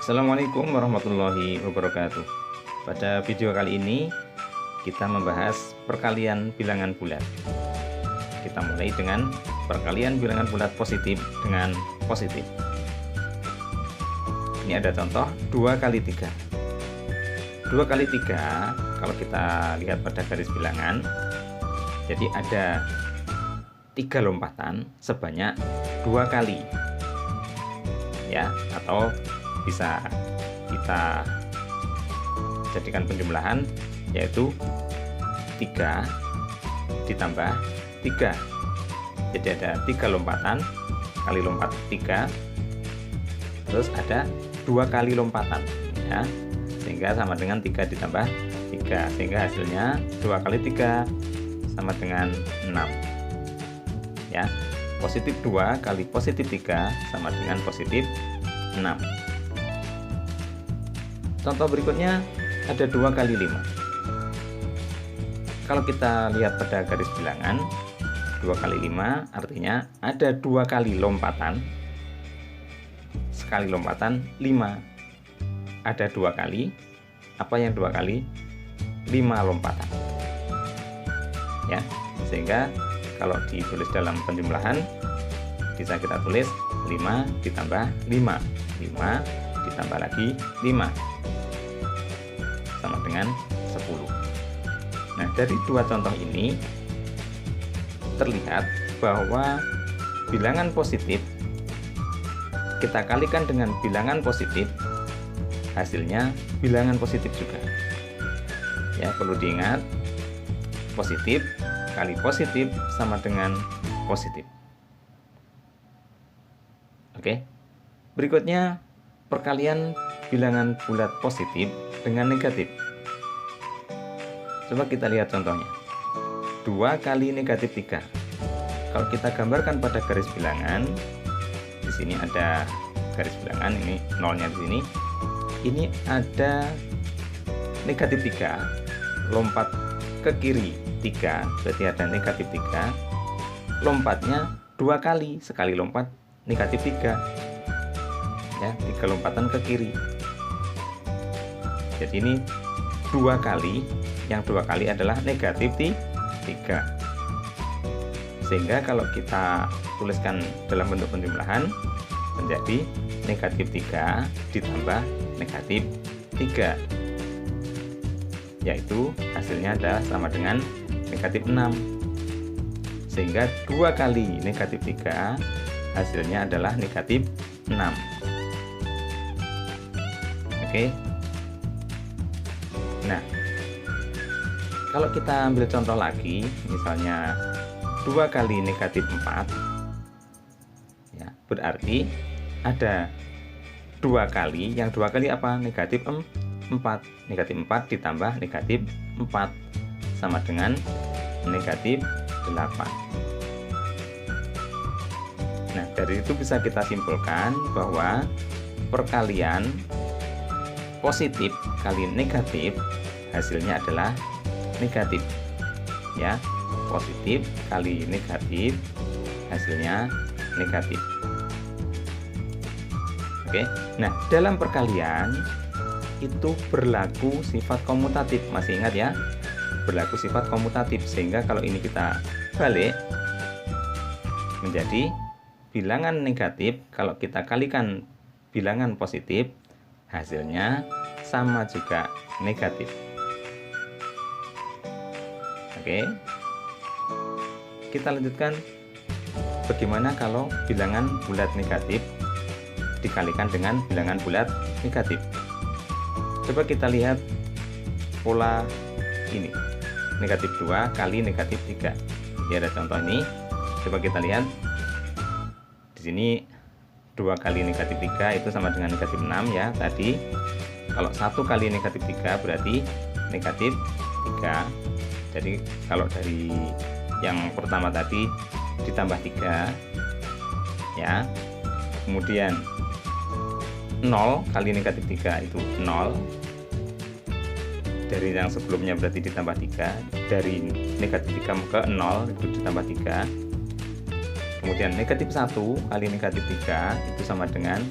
Assalamualaikum warahmatullahi wabarakatuh. Pada video kali ini kita membahas perkalian bilangan bulat. Kita mulai dengan perkalian bilangan bulat positif dengan positif. Ini ada contoh 2 kali 3. 2 kali 3 kalau kita lihat pada garis bilangan, jadi ada 3 lompatan sebanyak 2 kali ya, atau bisa kita jadikan penjumlahan yaitu 3 ditambah 3. Jadi ada 3 lompatan kali lompat 3, terus ada 2 kali lompatan ya, sehingga sama dengan 3 ditambah 3, sehingga hasilnya 2 kali 3 sama dengan 6 ya. Positif 2 kali positif 3 sama dengan positif 6. Contoh berikutnya ada 2 kali 5. Kalau kita lihat pada garis bilangan, 2 kali 5 artinya ada 2 kali lompatan. Sekali lompatan 5. Ada 2 kali. Apa yang 2 kali? 5 lompatan. Ya, sehingga kalau ditulis dalam penjumlahan bisa kita tulis 5 ditambah 5. 5 ditambah lagi 5 sama dengan 10. Nah, dari 2 contoh ini terlihat bahwa bilangan positif kita kalikan dengan bilangan positif, hasilnya bilangan positif juga. Ya, perlu diingat, positif kali positif sama dengan positif. Oke. Berikutnya perkalian bilangan bulat positif dengan negatif. Coba kita lihat contohnya. 2 kali negatif 3. Kalau kita gambarkan pada garis bilangan, di sini ada garis bilangan, ini nolnya di sini. Ini ada negatif 3, lompat ke kiri 3, berarti ada negatif 3. Lompatnya 2 kali, sekali lompat negatif 3. Ya, 3 lompatan ke kiri. Jadi ini 2 kali, yang 2 kali adalah negatif 3. Sehingga kalau kita tuliskan dalam bentuk penjumlahan menjadi negatif 3 ditambah negatif 3, yaitu hasilnya adalah sama dengan negatif 6. Sehingga 2 kali negatif 3 hasilnya adalah negatif 6. Oke. Nah, kalau kita ambil contoh lagi, misalnya 2 kali negatif 4 ya, berarti ada 2 kali, yang 2 kali apa? Negatif 4. Negatif 4 ditambah negatif 4 sama dengan negatif 8. Nah, dari itu bisa kita simpulkan bahwa perkalian positif kali negatif hasilnya adalah negatif ya. Positif kali negatif hasilnya negatif. Oke. Nah, dalam perkalian itu berlaku sifat komutatif. Masih ingat ya? Berlaku sifat komutatif, sehingga kalau ini kita balik menjadi bilangan negatif, kalau kita kalikan bilangan positif hasilnya sama juga negatif. Oke. Kita lanjutkan, bagaimana kalau bilangan bulat negatif dikalikan dengan bilangan bulat negatif. Coba kita lihat pola ini. Negatif 2 kali negatif 3. Ini ada contoh ini. Coba kita lihat. Di sini 2 kali negatif 3 itu sama dengan negatif 6 ya tadi. Kalau 1 kali negatif 3 berarti negatif 3. Jadi kalau dari yang pertama tadi ditambah 3 ya. Kemudian 0 kali negatif 3 itu 0. Dari yang sebelumnya berarti ditambah 3. Dari negatif 3 ke 0 itu ditambah 3. Kemudian negatif 1 kali negatif 3 itu sama dengan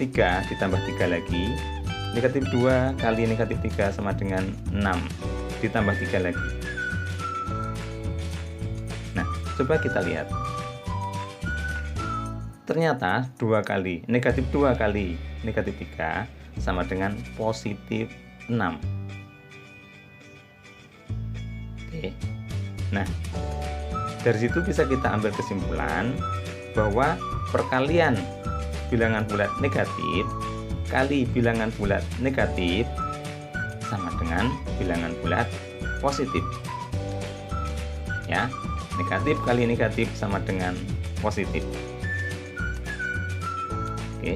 3 ditambah 3 lagi. Negatif 2 kali negatif 3 sama dengan 6 ditambah 3 lagi. Nah, coba kita lihat. Ternyata negatif 2 kali negatif 3 sama dengan positif 6. Oke. Nah, dari situ bisa kita ambil kesimpulan bahwa perkalian bilangan bulat negatif kali bilangan bulat negatif sama dengan bilangan bulat positif. Ya, negatif kali negatif sama dengan positif. Oke.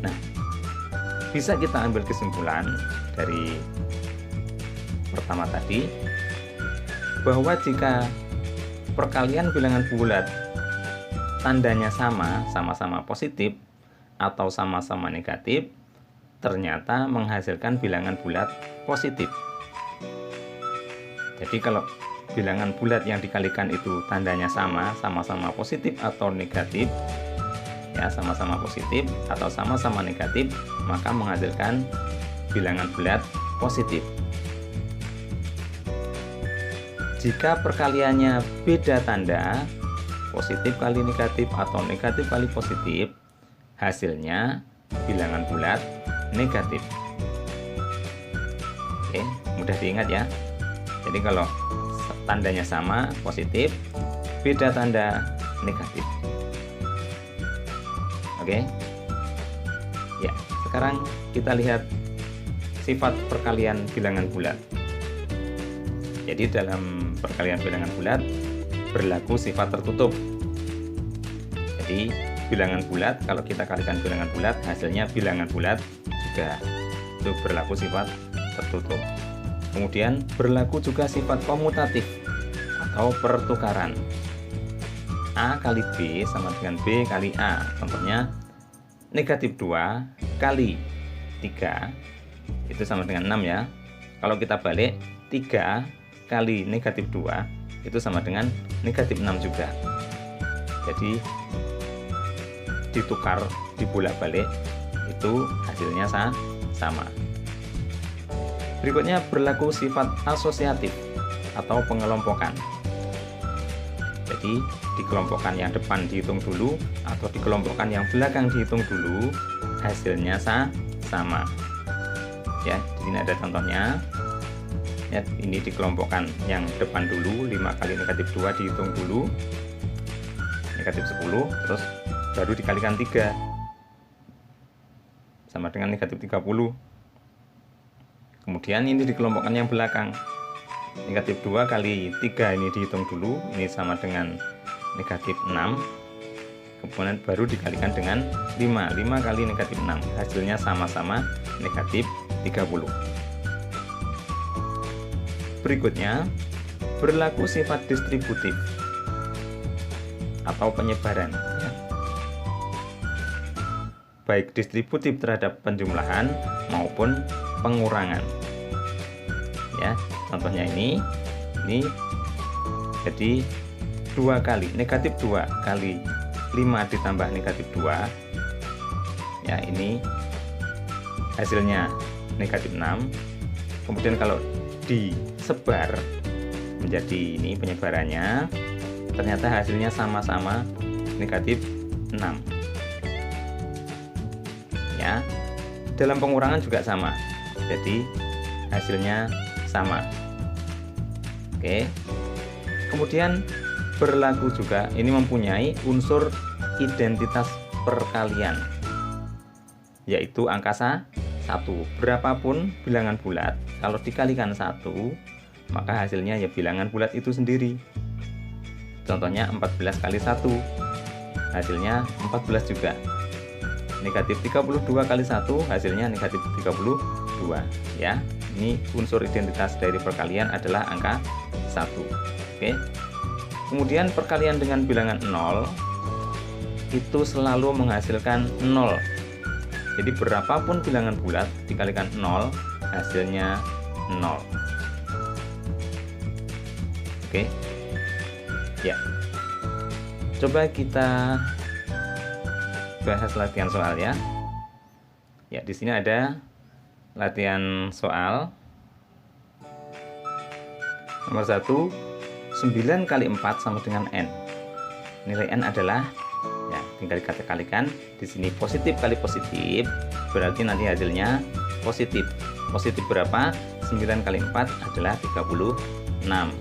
Nah, bisa kita ambil kesimpulan dari pertama tadi bahwa jika perkalian bilangan bulat tandanya sama-sama positif atau sama-sama negatif, ternyata menghasilkan bilangan bulat positif. Jadi kalau bilangan bulat yang dikalikan itu tandanya sama-sama positif atau negatif, ya sama-sama positif atau sama-sama negatif, maka menghasilkan bilangan bulat positif. Jika perkaliannya beda tanda, positif kali negatif atau negatif kali positif, hasilnya bilangan bulat negatif. Oke, mudah diingat ya. Jadi kalau tandanya sama positif, beda tanda negatif. Oke. Ya, sekarang kita lihat sifat perkalian bilangan bulat. Jadi dalam perkalian bilangan bulat berlaku sifat tertutup. Jadi bilangan bulat, kalau kita kalikan bilangan bulat, hasilnya bilangan bulat juga. Itu berlaku sifat tertutup. Kemudian berlaku juga sifat komutatif atau pertukaran. A kali B sama dengan B kali A. Contohnya negatif 2 kali 3 itu sama dengan 6 ya. Kalau kita balik, 3 kali negatif 2 itu sama dengan negatif 6 juga. Jadi ditukar, dibolak-balik, itu hasilnya sama. Berikutnya berlaku sifat asosiatif atau pengelompokan. Jadi dikelompokkan yang depan dihitung dulu atau dikelompokkan yang belakang dihitung dulu, hasilnya sama. Ya, di sini ada contohnya. Ya, ini dikelompokkan yang depan dulu, 5 kali negatif 2 dihitung dulu, negatif 10, terus baru dikalikan 3 sama dengan negatif 30. Kemudian ini dikelompokkan yang belakang, negatif 2 kali 3 ini dihitung dulu, ini sama dengan negatif 6, kemudian baru dikalikan dengan 5 kali negatif 6, hasilnya sama-sama negatif 30. Berikutnya berlaku sifat distributif atau penyebaran, baik distributif terhadap penjumlahan maupun pengurangan. Ya, contohnya ini jadi 2 kali negatif 2 kali 5 ditambah negatif 2, ya ini hasilnya negatif 6. Kemudian kalau disebar menjadi ini penyebarannya, ternyata hasilnya sama-sama negatif 6. Ya, dalam pengurangan juga sama, jadi hasilnya sama. Oke. Kemudian berlaku juga, ini mempunyai unsur identitas perkalian, yaitu angka 1. Berapapun bilangan bulat, kalau dikalikan 1, maka hasilnya ya bilangan bulat itu sendiri. Contohnya 14 kali 1, hasilnya 14 juga. Negatif 32 kali 1, hasilnya negatif 32. Ya, ini unsur identitas dari perkalian adalah angka 1. Oke. Kemudian perkalian dengan bilangan 0 itu selalu menghasilkan 0. Jadi berapapun bilangan bulat dikalikan 0, hasilnya 0. Oke. Ya. Coba kita bahas latihan soal ya. Ya, di sini ada latihan soal. Nomor 1, 9 kali 4 sama dengan N. Nilai N adalah, ya, tinggal dikali-kalikan. Di sini positif kali positif, berarti nanti hasilnya positif. Positif berapa? 9 kali 4 adalah 36.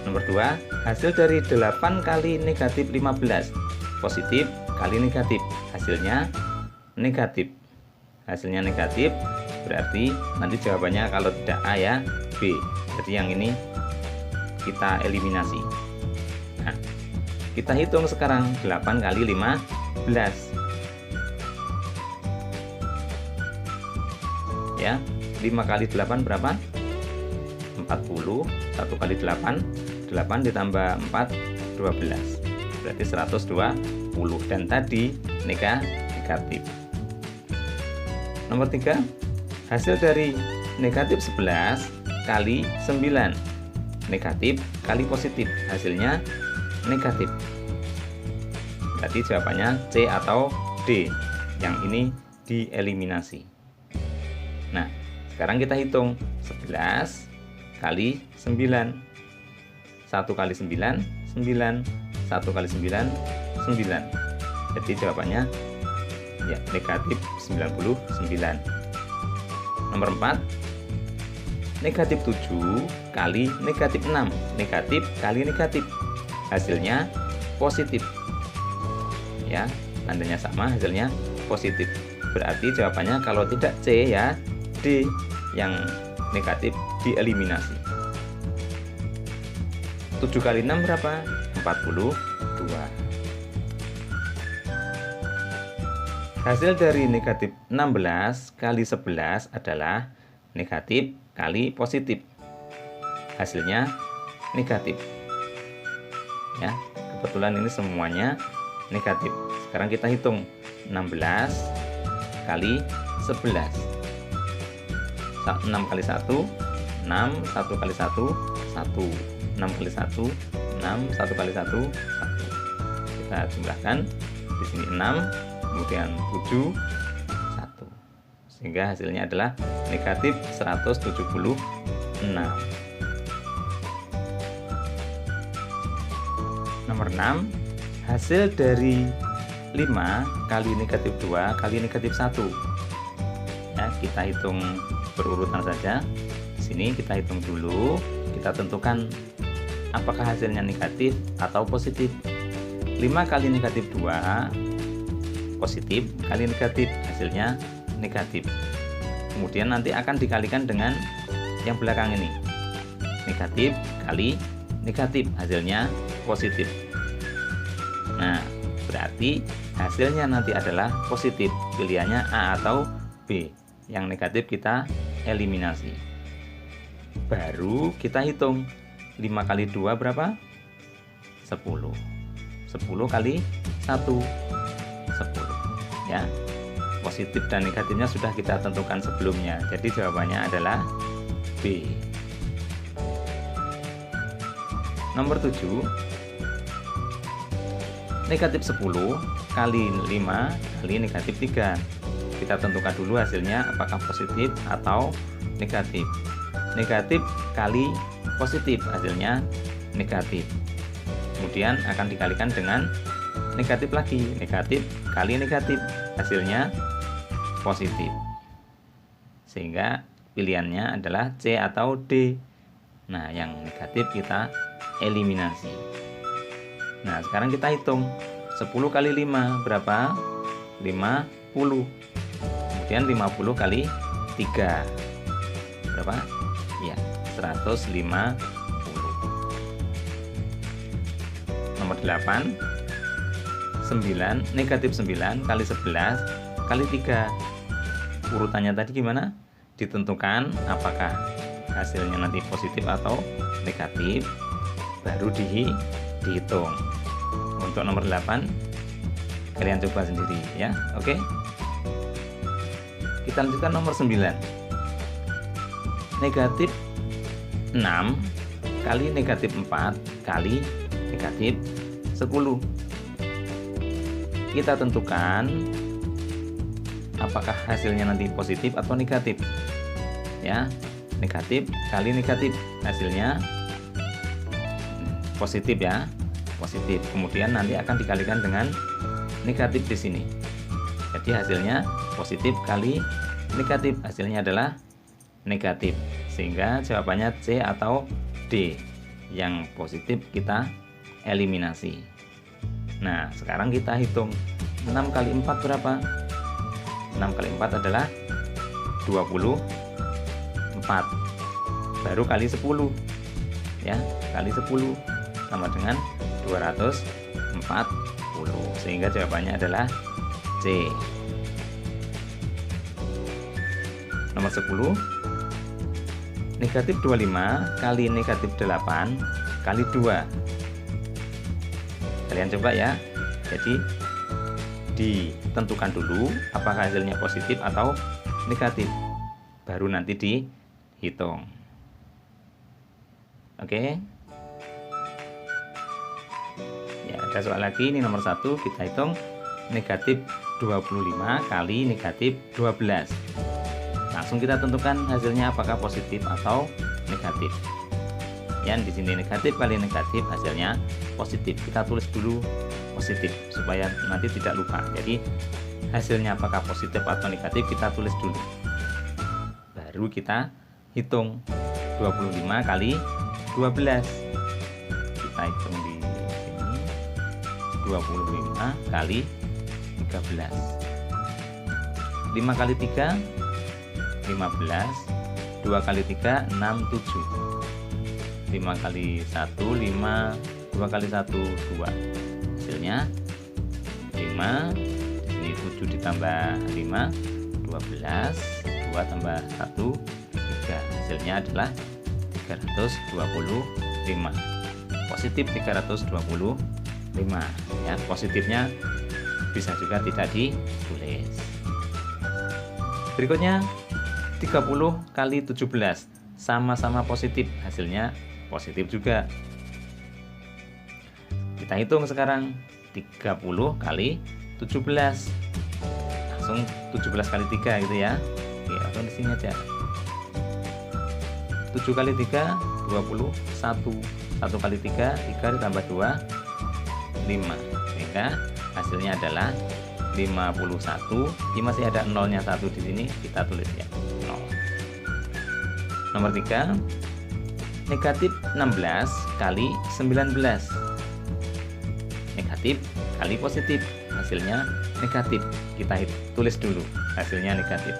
Nomor 2, hasil dari 8 kali negatif 15. Positif kali negatif, hasilnya negatif. Hasilnya negatif, berarti nanti jawabannya kalau tidak A ya B. Jadi yang ini kita eliminasi. Nah, kita hitung sekarang 8 kali 15. Ya, 5 kali 8 berapa? 40. 1 kali 8, 8 ditambah 4, 12. Berarti 120. Dan tadi negatif. Nomor 3, hasil dari negatif 11 kali 9. Negatif kali positif, hasilnya negatif. Berarti jawabannya C atau D. Yang ini dieliminasi. Nah, sekarang kita hitung 11 kali 9. 1 kali 9, 9. 1 kali 9, 9. Jadi jawabannya ya negatif 99. Nomor 4, negatif 7 kali negatif 6. Negatif kali negatif, hasilnya positif. Ya, tandanya sama, hasilnya positif. Berarti jawabannya kalau tidak C ya D, yang negatif dieliminasi. 7 kali 6 berapa? 42. Hasil dari negatif 16 kali 11 adalah negatif kali positif. Hasilnya negatif. Ya, kebetulan ini semuanya negatif. Sekarang kita hitung 16 kali 11. 6 kali 1, 6. 1 kali 1, 1. 6 kali 1, 6. 1 kali 1, 1. Kita jumlahkan. Di sini 6, kemudian 7, 1. Sehingga hasilnya adalah negatif 176. Nomor 6, hasil dari 5 kali negatif 2 kali negatif 1. Ya, kita hitung berurutan saja. Di sini kita hitung dulu, kita tentukan apakah hasilnya negatif atau positif. 5 kali negatif 2 positif kali negatif, hasilnya negatif. Kemudian nanti akan dikalikan dengan yang belakang ini. Negatif kali negatif, hasilnya positif. Nah, berarti hasilnya nanti adalah positif. Pilihannya A atau B. Yang negatif kita eliminasi. Baru kita hitung 5 kali 2 berapa? 10. 10 kali 1, 10. Ya, positif dan negatifnya sudah kita tentukan sebelumnya. Jadi jawabannya adalah B. Nomor 7, negatif 10 kali 5 kali negatif 3. Kita tentukan dulu hasilnya apakah positif atau negatif. Negatif kali positif, hasilnya negatif. Kemudian akan dikalikan dengan negatif lagi. Negatif kali negatif, hasilnya positif. Sehingga pilihannya adalah C atau D. Nah, yang negatif kita eliminasi. Nah, sekarang kita hitung 10 kali 5 berapa? 50. Kemudian 50 kali 3 berapa? Ya, 150. Nomor 8, 9 negatif 9 kali 11 kali 3. Urutannya tadi gimana? Ditentukan apakah hasilnya nanti positif atau negatif, baru dihitung. Untuk nomor 8 kalian coba sendiri ya. Oke, kita lanjutkan nomor 9. Negatif 6 kali negatif 4 kali negatif 10. Kita tentukan apakah hasilnya nanti positif atau negatif. Ya, negatif kali negatif, hasilnya positif ya, positif. Kemudian nanti akan dikalikan dengan negatif di sini. Jadi hasilnya positif kali negatif, hasilnya adalah negatif. Sehingga jawabannya C atau D. Yang positif kita eliminasi. Nah, sekarang kita hitung 6 kali 4 berapa? 6 kali 4 adalah 24. Baru kali 10. Ya, kali 10 sama dengan 240. Sehingga jawabannya adalah C. Nomor 10, negatif 25 kali negatif 8 kali 2. Kalian coba ya. Jadi ditentukan dulu apakah hasilnya positif atau negatif, baru nanti dihitung. Oke. Ya, ada soal lagi, ini nomor 1, kita hitung negatif 25 kali negatif 12. Langsung kita tentukan hasilnya apakah positif atau negatif. Yang di sini negatif kali negatif, hasilnya positif. Kita tulis dulu positif supaya nanti tidak lupa. Jadi hasilnya apakah positif atau negatif kita tulis dulu. Baru kita hitung 25 kali 12. Kita hitung di sini 25 kali 13. 5 kali 3 15. 2 kali 3 6 7. 5 kali 1 5, 2 kali 1 2. Hasilnya 5. Ini 7 ditambah 5 12, 2 tambah 1 3. Hasilnya adalah 325. Positif 325. Ya, positifnya bisa juga tidak ditulis. Berikutnya 30 kali 17, sama-sama positif, hasilnya positif juga. Kita hitung sekarang 30 kali 17. Langsung 17 kali 3 gitu ya. Oke, atau di sini aja. 7 kali 3 21. 1 kali 3 3 ditambah 2 5. Sehingga hasilnya adalah 51. Ini masih ada nolnya 1 di sini, kita tulis ya. 0. Nomor 3, negatif 16 kali 19. Negatif kali positif, hasilnya negatif. Kita tulis dulu hasilnya negatif.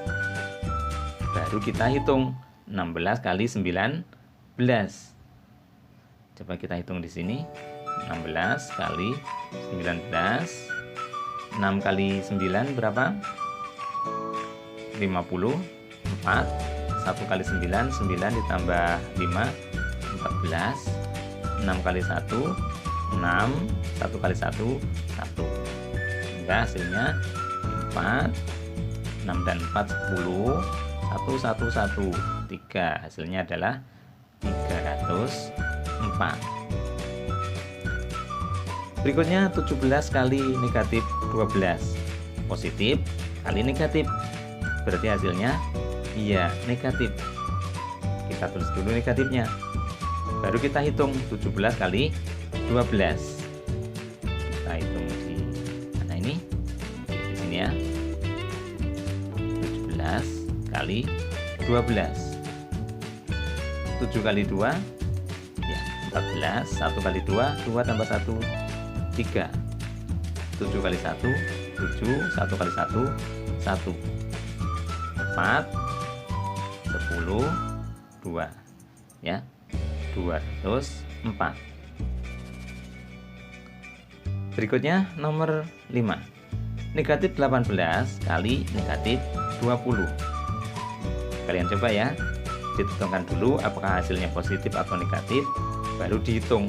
Baru kita hitung 16 kali 19. Coba kita hitung di sini. 16 kali 19. 6 kali 9 berapa? 54. 1 kali 9 9 ditambah 5 14. 6 kali 1 6. 1 kali 1 1. Sehingga hasilnya 4. 6 dan 4 10. 1 1 1 3. Hasilnya adalah 304. Berikutnya 17 kali negatif 12. Positif kali negatif, berarti hasilnya iya negatif. Kita tulis dulu negatifnya. Baru kita hitung 17 kali 12. Kita hitung di mana ini? Di sini ya. 17 kali 12. 7 kali 2 ya 14. 1 kali 2 2 tambah 1 3. 7 kali 1 7. 1 kali 1 1. 4 10 2 ya 204. Berikutnya nomor 5, negatif 18 kali negatif 20. Kalian coba ya, ditentukan dulu apakah hasilnya positif atau negatif, baru dihitung.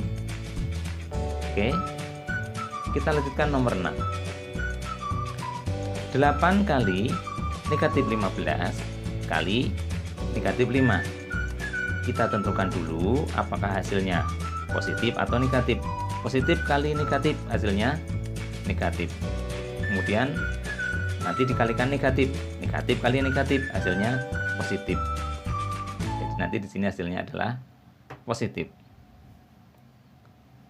Oke, kita lanjutkan nomor 6. 8 kali negatif 15 kali negatif 5. Kita tentukan dulu apakah hasilnya positif atau negatif. Positif kali negatif, hasilnya negatif. Kemudian nanti dikalikan negatif. Negatif kali negatif hasilnya positif. Jadi nanti di sini hasilnya adalah positif.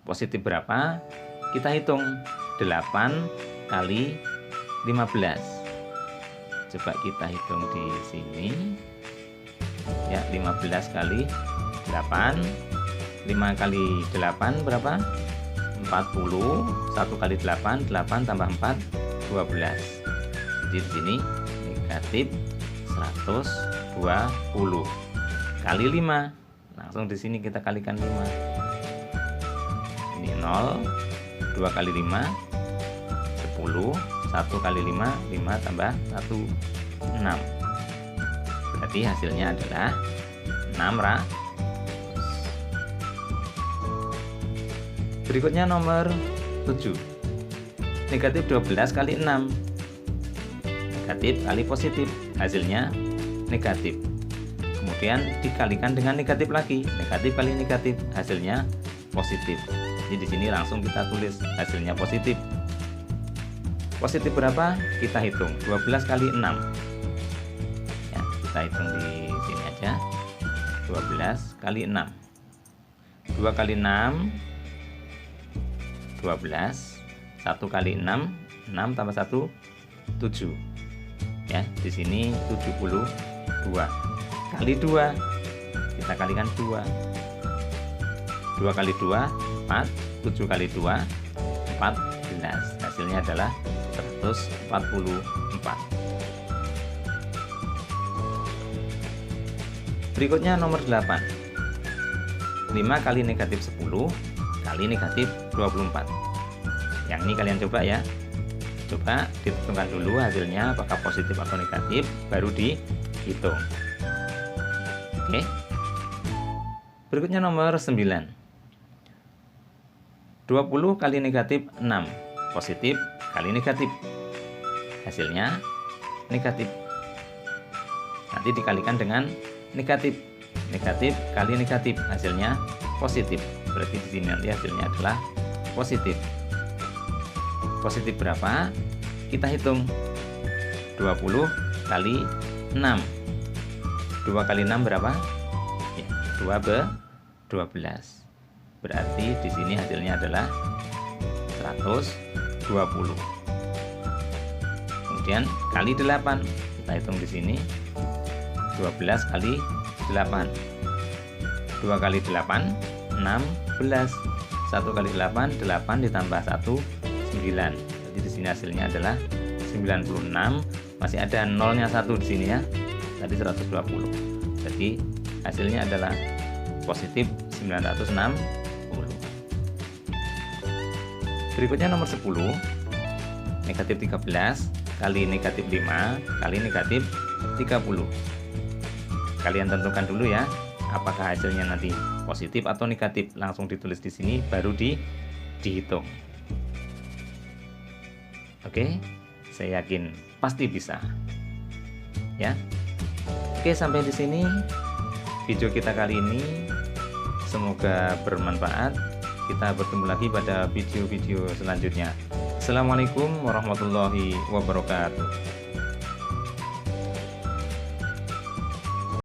Positif berapa? Kita hitung 8 kali 15. Coba kita hitung di sini. Ya, 15 kali 8. 5 kali 8 berapa? 40. 1 kali 8, 8 tambah 4, 12. Jadi di sini negatif 120 kali 5. Langsung di sini kita kalikan 5. Ini 0. 2 kali 5 10. 1 kali 5, 5 tambah 1, 6. Berarti hasilnya adalah 600. Berikutnya nomor 7. Negatif 12 kali 6. Negatif kali positif, hasilnya negatif. Kemudian dikalikan dengan negatif lagi. Negatif kali negatif, hasilnya positif. Jadi di sini langsung kita tulis hasilnya positif. Positif berapa? Kita hitung 12 kali 6. Ya, kita hitung di sini aja. 12 kali 6. 2 kali 6 12. 1 kali 6, 6 tambah 1, 7. Ya, di sini 72. Kali 2. Kita kalikan 2. 2 kali 2, 4. 7 kali 2, 14. Hasilnya adalah 144. Berikutnya nomor 8. 5 kali negatif 10 kali negatif 24. Yang ini kalian coba ya. Coba ditentukan dulu hasilnya apakah positif atau negatif, baru dihitung. Oke. Berikutnya nomor 9. 20 kali negatif 6. Positif kali negatif. Hasilnya negatif. Nanti dikalikan dengan negatif. Negatif kali negatif, hasilnya positif. Berarti di sini nanti hasilnya adalah positif. Positif berapa? Kita hitung 20 kali 6. 2 kali 6 berapa? Ya, 12. Berarti di sini hasilnya adalah 120. Kemudian kali 8. Kita hitung di sini 12 kali 8. 2 kali 8, 16. 1 kali 8, 8 ditambah 1, 9. Jadi di sini hasilnya adalah 96. Masih ada nolnya 1 di sini ya. Tadi 120. Jadi hasilnya adalah positif 960. Berikutnya nomor 10. Negatif 13 kali negatif 5 kali negatif 30. Kalian tentukan dulu ya, apakah hasilnya nanti positif atau negatif. Langsung ditulis di sini, baru dihitung. Oke, saya yakin pasti bisa. Ya. Oke, sampai di sini video kita kali ini. Semoga bermanfaat. Kita bertemu lagi pada video-video selanjutnya. Assalamualaikum warahmatullahi wabarakatuh.